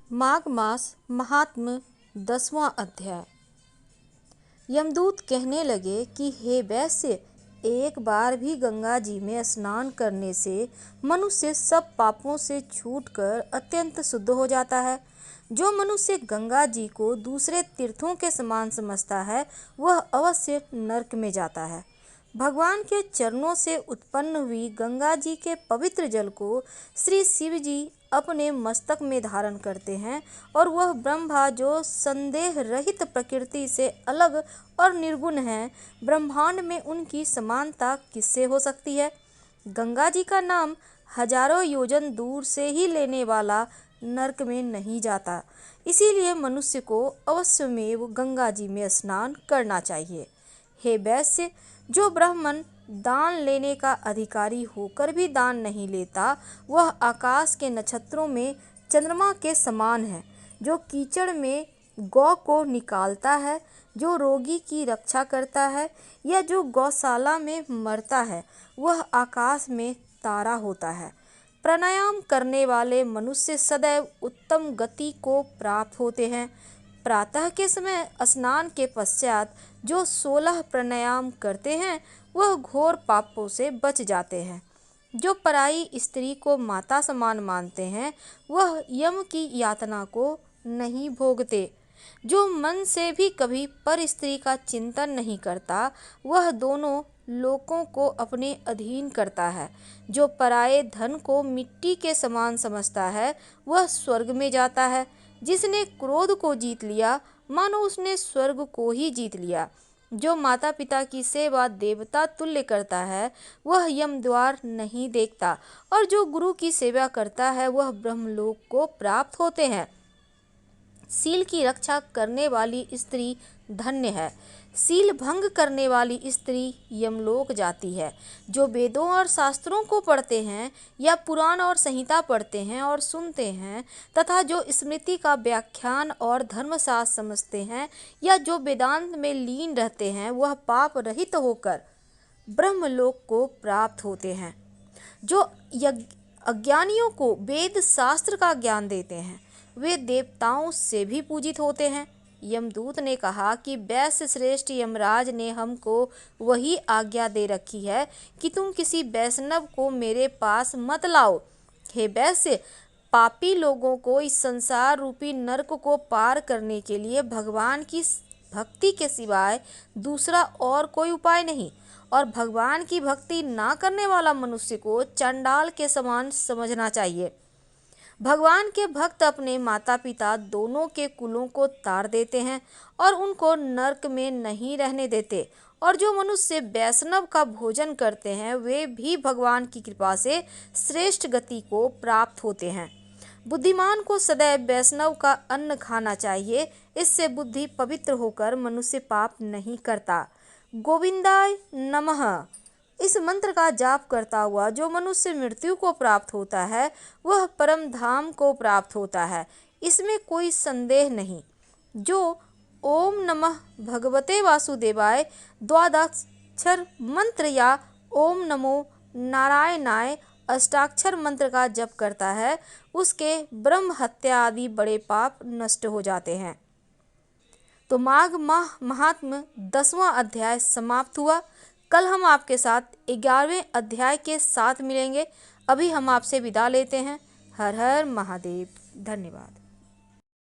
माघ मास महात्म्य 10वां अध्याय। यमदूत कहने लगे कि हे वैश्य, एक बार भी गंगा जी में स्नान करने से मनुष्य सब पापों से छूटकर अत्यंत शुद्ध हो जाता है। जो मनुष्य गंगा जी को दूसरे तीर्थों के समान समझता है वह अवश्य नरक में जाता है। भगवान के चरणों से उत्पन्न हुई गंगा जी के पवित्र जल को श्री शिव जी अपने मस्तक में धारण करते हैं और वह ब्रह्मा जो संदेह रहित प्रकृति से अलग और निर्गुण है, ब्रह्मांड में उनकी समानता किससे हो सकती है। गंगा जी का नाम हजारों योजन दूर से ही लेने वाला नरक में नहीं जाता, इसीलिए मनुष्य को अवश्यमेव गंगा जी में स्नान करना चाहिए। हे वैश्य, जो ब्राह्मण दान लेने का अधिकारी होकर भी दान नहीं लेता, वह आकाश के नक्षत्रों में चंद्रमा के समान है। जो कीचड़ में गौ को निकालता है, जो रोगी की रक्षा करता है या जो गौशाला में मरता है, वह आकाश में तारा होता है। प्राणायाम करने वाले मनुष्य सदैव उत्तम गति को प्राप्त होते हैं। प्रातः के समय स्नान के पश्चात जो 16 प्राणायाम करते हैं वह घोर पापों से बच जाते हैं। जो पराई स्त्री को माता समान मानते हैं वह यम की यातना को नहीं भोगते। जो मन से भी कभी पर स्त्री का चिंतन नहीं करता वह दोनों लोकों को अपने अधीन करता है। जो पराये धन को मिट्टी के समान समझता है वह स्वर्ग में जाता है। जिसने क्रोध को जीत लिया मानो उसने स्वर्ग को ही जीत लिया। जो माता पिता की सेवा देवता तुल्य करता है वह यम द्वार नहीं देखता और जो गुरु की सेवा करता है वह ब्रह्मलोक को प्राप्त होते हैं। सील की रक्षा करने वाली स्त्री धन्य है। सील भंग करने वाली स्त्री यमलोक जाती है। जो वेदों और शास्त्रों को पढ़ते हैं या पुराण और संहिता पढ़ते हैं और सुनते हैं तथा जो स्मृति का व्याख्यान और धर्मशास्त्र समझते हैं या जो वेदांत में लीन रहते हैं वह पाप रहित होकर ब्रह्मलोक को प्राप्त होते हैं। जो अज्ञानियों को वेद शास्त्र का ज्ञान देते हैं वे देवताओं से भी पूजित होते हैं। यमदूत ने कहा कि वैश्य श्रेष्ठ यमराज ने हमको वही आज्ञा दे रखी है कि तुम किसी वैष्णव को मेरे पास मत लाओ। हे वैश्य, पापी लोगों को इस संसार रूपी नरक को पार करने के लिए भगवान की भक्ति के सिवाय दूसरा और कोई उपाय नहीं, और भगवान की भक्ति ना करने वाला मनुष्य को चंडाल के समान समझना चाहिए। भगवान के भक्त अपने माता पिता दोनों के कुलों को तार देते हैं और उनको नरक में नहीं रहने देते, और जो मनुष्य वैष्णव का भोजन करते हैं वे भी भगवान की कृपा से श्रेष्ठ गति को प्राप्त होते हैं। बुद्धिमान को सदैव वैष्णव का अन्न खाना चाहिए, इससे बुद्धि पवित्र होकर मनुष्य पाप नहीं करता। गोविंदाय नमः इस मंत्र का जाप करता हुआ जो मनुष्य मृत्यु को प्राप्त होता है वह परम धाम को प्राप्त होता है, इसमें कोई संदेह नहीं। जो ओम नमः भगवते वासुदेवाय द्वादशाक्षर मंत्र या ओम नमो नारायणाय अष्टाक्षर मंत्र का जप करता है उसके ब्रह्म हत्या आदि बड़े पाप नष्ट हो जाते हैं। तो माघ माह महात्म्य 10वां अध्याय समाप्त हुआ। कल हम आपके साथ 11वें अध्याय के साथ मिलेंगे। अभी हम आपसे विदा लेते हैं। हर हर महादेव। धन्यवाद।